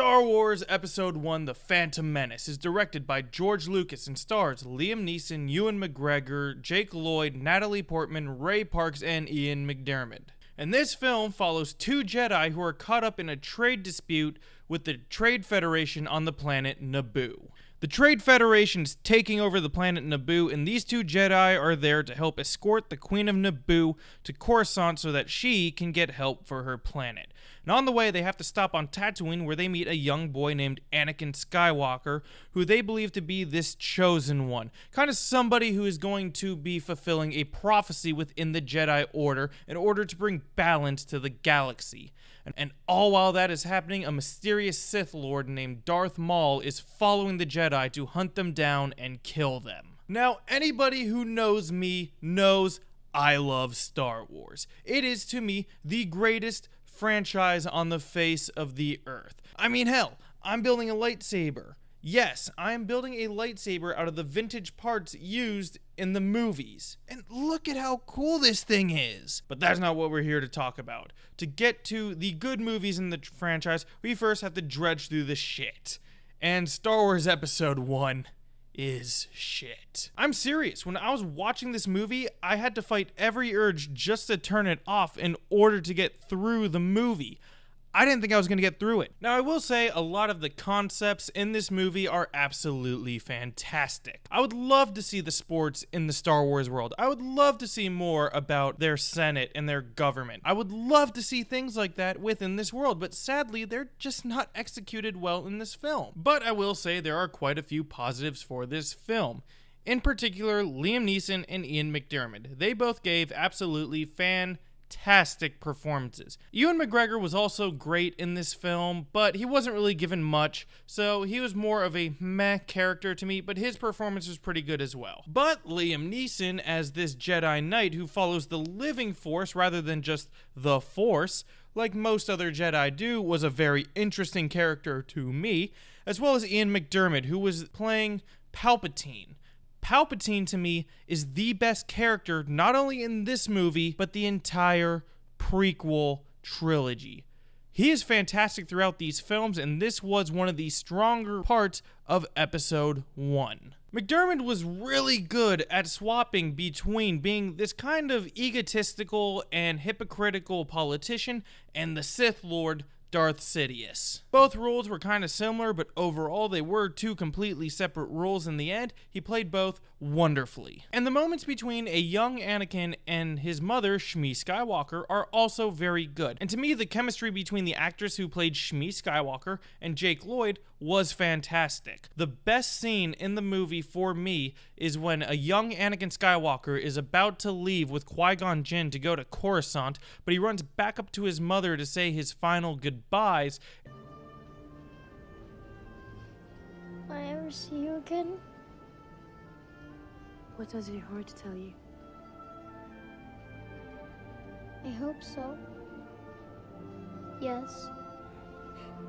Star Wars Episode 1 The Phantom Menace is directed by George Lucas and stars Liam Neeson, Ewan McGregor, Jake Lloyd, Natalie Portman, Ray Parks, and Ian McDiarmid. And this film follows two Jedi who are caught up in a trade dispute with the Trade Federation on the planet Naboo. The Trade Federation is taking over the planet Naboo, and these two Jedi are there to help escort the Queen of Naboo to Coruscant so that she can get help for her planet. And on the way, they have to stop on Tatooine, where they meet a young boy named Anakin Skywalker, who they believe to be this chosen one. Kind of somebody who is going to be fulfilling a prophecy within the Jedi Order in order to bring balance to the galaxy. And all while that is happening, a mysterious Sith Lord named Darth Maul is following the Jedi to hunt them down and kill them. Now, anybody who knows me knows I love Star Wars. It is, to me, the greatest franchise on the face of the earth. I mean, hell, I'm building a lightsaber. Yes, I'm building a lightsaber out of the vintage parts used in the movies. And look at how cool this thing is. But that's not what we're here to talk about. To get to the good movies in the franchise, we first have to dredge through the shit. And Star Wars Episode 1 is shit. I'm serious. When I was watching this movie, I had to fight every urge just to turn it off in order to get through the movie. I didn't think I was going to get through it. Now, I will say a lot of the concepts in this movie are absolutely fantastic. I would love to see the sports in the Star Wars world. I would love to see more about their Senate and their government. I would love to see things like that within this world, but sadly, they're just not executed well in this film. But I will say there are quite a few positives for this film. In particular, Liam Neeson and Ian McDiarmid. They both gave absolutely fantastic performances. Ewan McGregor was also great in this film, but he wasn't really given much, so he was more of a meh character to me, but his performance was pretty good as well. But Liam Neeson as this Jedi Knight who follows the living Force rather than just the Force, like most other Jedi do, was a very interesting character to me, as well as Ian McDiarmid, who was playing Palpatine. Palpatine, to me, is the best character, not only in this movie, but the entire prequel trilogy. He is fantastic throughout these films, and this was one of the stronger parts of Episode 1. McDiarmid was really good at swapping between being this kind of egotistical and hypocritical politician and the Sith Lord Darth Sidious. Both roles were kind of similar, but overall they were two completely separate roles in the end. He played both wonderfully. And the moments between a young Anakin and his mother, Shmi Skywalker, are also very good. And to me, the chemistry between the actress who played Shmi Skywalker and Jake Lloyd was fantastic. The best scene in the movie for me is when a young Anakin Skywalker is about to leave with Qui-Gon Jinn to go to Coruscant, but he runs back up to his mother to say his final goodbyes. Will I ever see you again? What does your heart tell you? I hope so. Yes.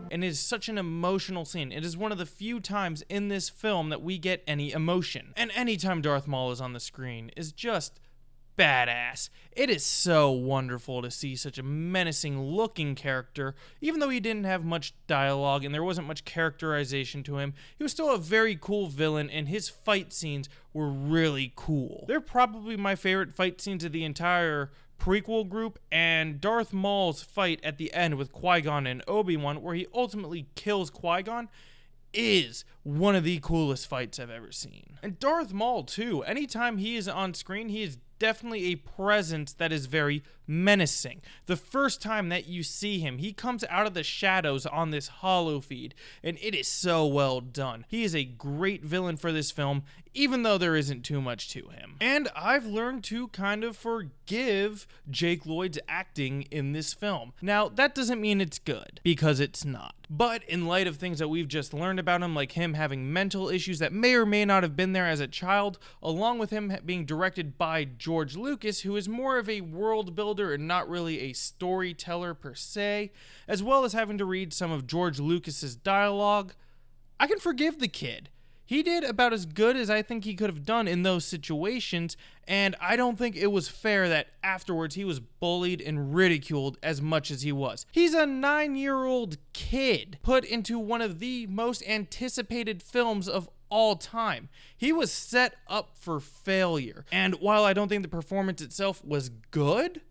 And it is such an emotional scene. It is one of the few times in this film that we get any emotion. And anytime Darth Maul is on the screen is just badass. It is so wonderful to see such a menacing looking character. Even though he didn't have much dialogue and there wasn't much characterization to him, he was still a very cool villain, and his fight scenes were really cool. They're probably my favorite fight scenes of the entire prequel group, and Darth Maul's fight at the end with Qui-Gon and Obi-Wan, where he ultimately kills Qui-Gon, is one of the coolest fights I've ever seen. And Darth Maul too, anytime he is on screen, he is definitely a presence that is very menacing. The first time that you see him, he comes out of the shadows on this holo feed, and it is so well done. He is a great villain for this film, even though there isn't too much to him. And I've learned to kind of forgive Jake Lloyd's acting in this film. Now, that doesn't mean it's good, because it's not. But in light of things that we've just learned about him, like him having mental issues that may or may not have been there as a child, along with him being directed by George Lucas, who is more of a world builder and not really a storyteller per se, as well as having to read some of George Lucas's dialogue, I can forgive the kid. He did about as good as I think he could have done in those situations, and I don't think it was fair that afterwards he was bullied and ridiculed as much as he was. He's a 9-year-old kid put into one of the most anticipated films of all time. He was set up for failure, and while I don't think the performance itself was good,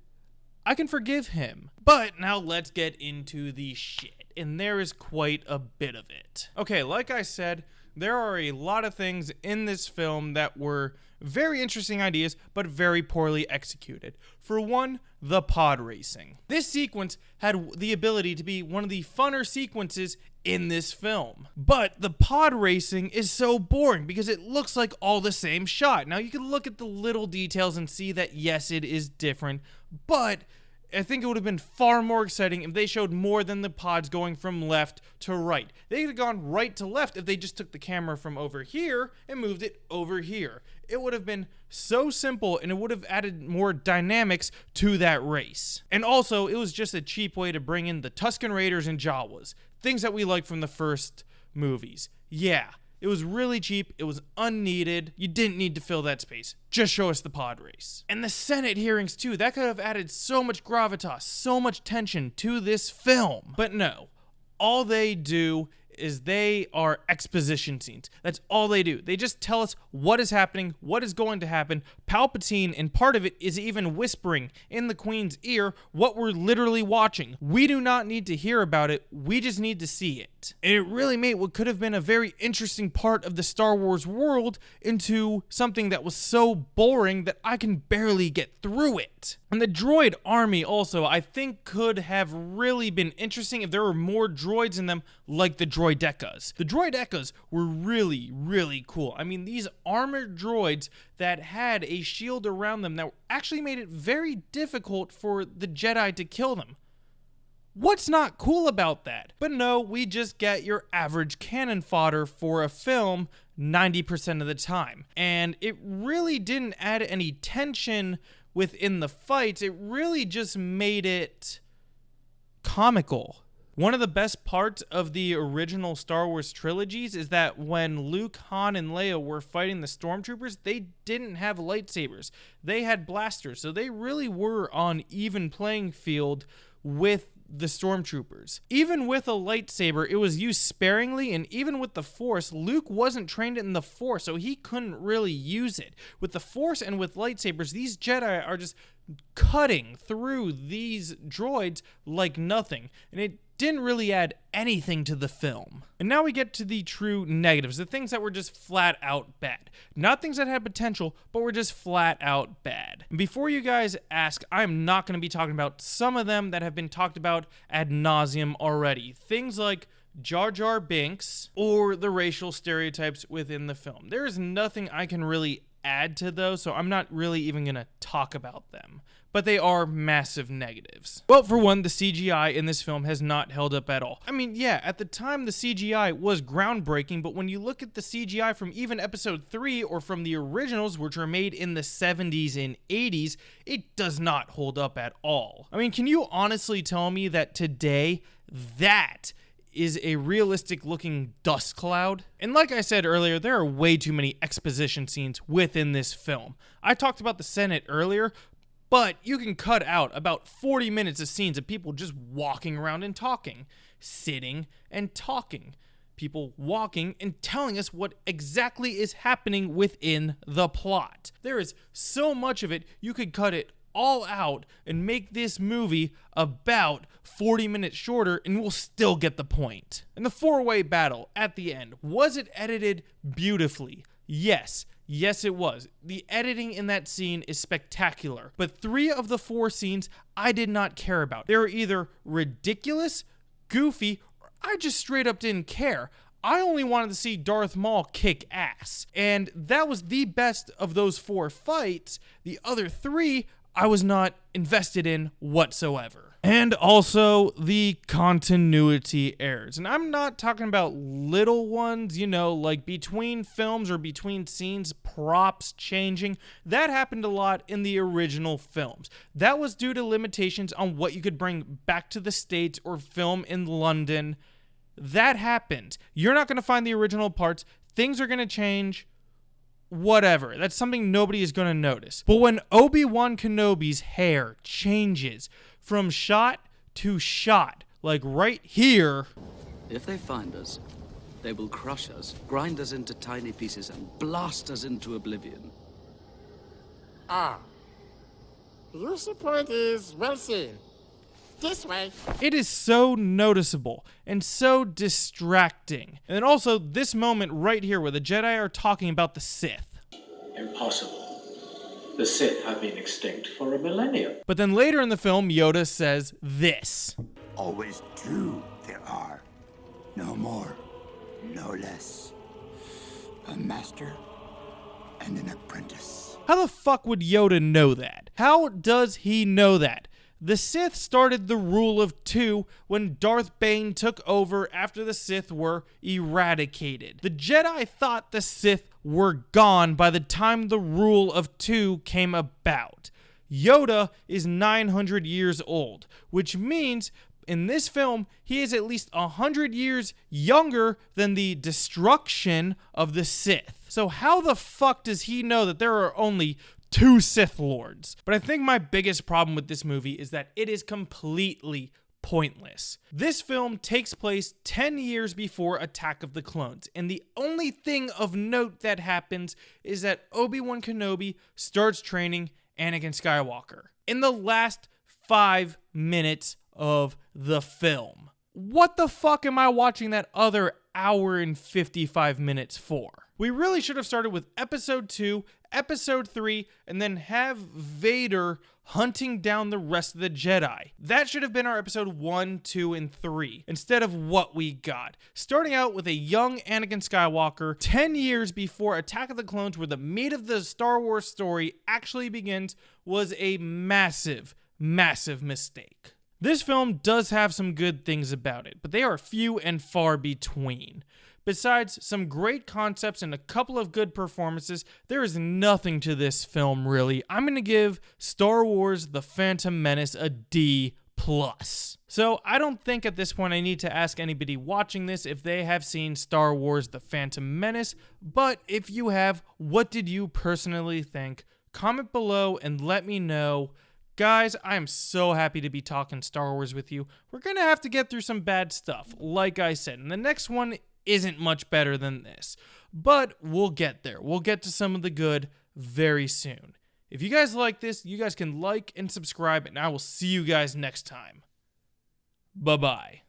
I can forgive him. But now let's get into the shit, and there is quite a bit of it. Okay, like I said, there are a lot of things in this film that were very interesting ideas, but very poorly executed. For one, the pod racing. This sequence had the ability to be one of the funner sequences in this film. But the pod racing is so boring because it looks like all the same shot. Now you can look at the little details and see that yes, it is different, but I think it would have been far more exciting if they showed more than the pods going from left to right. They could have gone right to left if they just took the camera from over here and moved it over here. It would have been so simple, and it would have added more dynamics to that race. And also, it was just a cheap way to bring in the Tusken Raiders and Jawas, things that we like from the first movies. Yeah. It was really cheap, it was unneeded, you didn't need to fill that space. Just show us the pod race. And the Senate hearings too, that could have added so much gravitas, so much tension to this film. But no, all they do is they are exposition scenes. That's all they do. They just tell us what is happening, what is going to happen. Palpatine, and part of it is even whispering in the Queen's ear what we're literally watching. We do not need to hear about it, we just need to see it. And it really made what could have been a very interesting part of the Star Wars world into something that was so boring that I can barely get through it. And the droid army also, I think, could have really been interesting if there were more droids in them, like the droidecas. The droidecas were really, really cool. I mean, these armored droids that had a shield around them that actually made it very difficult for the Jedi to kill them. What's not cool about that? But no, we just get your average cannon fodder for a film 90% of the time. And it really didn't add any tension within the fights. It really just made it comical. One of the best parts of the original Star Wars trilogies is that when Luke, Han, and Leia were fighting the stormtroopers, they didn't have lightsabers. They had blasters, so they really were on even playing field with the stormtroopers. Even with a lightsaber, it was used sparingly, and even with the Force, Luke wasn't trained in the Force, so he couldn't really use it. With the Force and with lightsabers, these Jedi are just cutting through these droids like nothing, and it didn't really add anything to the film. And now we get to the true negatives, the things that were just flat out bad. Not things that had potential, but were just flat out bad. And before you guys ask, I'm not going to be talking about some of them that have been talked about ad nauseum already. Things like Jar Jar Binks or the racial stereotypes within the film. There is nothing I can really add to those, so I'm not really even going to talk about them. But they are massive negatives. Well, for one, the CGI in this film has not held up at all. I mean, yeah, at the time the CGI was groundbreaking, but when you look at the CGI from even episode 3 or from the originals, which were made in the 70s and 80s, it does not hold up at all. I mean, can you honestly tell me that today that is a realistic looking dust cloud? And like I said earlier, there are way too many exposition scenes within this film. I talked about the Senate earlier, but you can cut out about 40 minutes of scenes of people just walking around and talking, sitting and talking, people walking and telling us what exactly is happening within the plot. There is so much of it, you could cut it all out and make this movie about 40 minutes shorter and we'll still get the point. And the four-way battle at the end, was it edited beautifully? Yes. Yes, it was. The editing in that scene is spectacular, but 3 of the 4 scenes I did not care about. They were either ridiculous, goofy, or I just straight up didn't care. I only wanted to see Darth Maul kick ass, and that was the best of those 4 fights. The other 3 I was not invested in whatsoever. And also the continuity errors. And I'm not talking about little ones, you know, like between films or between scenes, props changing. That happened a lot in the original films. That was due to limitations on what you could bring back to the States or film in London. That happened. You're not going to find the original parts. things are going to change. Whatever. That's something nobody is going to notice. But when Obi-Wan Kenobi's hair changes from shot to shot, like right here. If they find us, they will crush us, grind us into tiny pieces, and blast us into oblivion. Ah. Your support is well seen. This way. It is so noticeable and so distracting. And then also this moment right here where the Jedi are talking about the Sith. Impossible. The Sith have been extinct for a millennium. But then later in the film, Yoda says this. Always two there are. No more, no less. A master and an apprentice. How the fuck would Yoda know that? How does he know that? The Sith started the rule of two when Darth Bane took over after the Sith were eradicated. The Jedi thought the Sith were gone by the time the rule of two came about. Yoda is 900 years old, which means in this film, he is at least 100 years younger than the destruction of the Sith. So how the fuck does he know that there are only two Sith Lords? But I think my biggest problem with this movie is that it is completely pointless. This film takes place 10 years before Attack of the Clones, and the only thing of note that happens is that Obi-Wan Kenobi starts training Anakin Skywalker in the last 5 minutes of the film. What the fuck am I watching that other hour and 55 minutes for? We really should have started with episode 2, episode 3, and then have Vader hunting down the rest of the Jedi. That should have been our episode 1, 2, and 3, instead of what we got. Starting out with a young Anakin Skywalker 10 years before Attack of the Clones, where the meat of the Star Wars story actually begins, was a massive, massive mistake. This film does have some good things about it, but they are few and far between. Besides some great concepts and a couple of good performances, there is nothing to this film really. I'm going to give Star Wars The Phantom Menace a D+. So I don't think at this point I need to ask anybody watching this if they have seen Star Wars The Phantom Menace, but if you have, what did you personally think? Comment below and let me know. Guys, I am so happy to be talking Star Wars with you. We're going to have to get through some bad stuff, like I said, and the next one isn't much better than this, but we'll get there. We'll get to some of the good very soon. If you guys like this, you guys can like and subscribe, and I will see you guys next time. Bye-bye.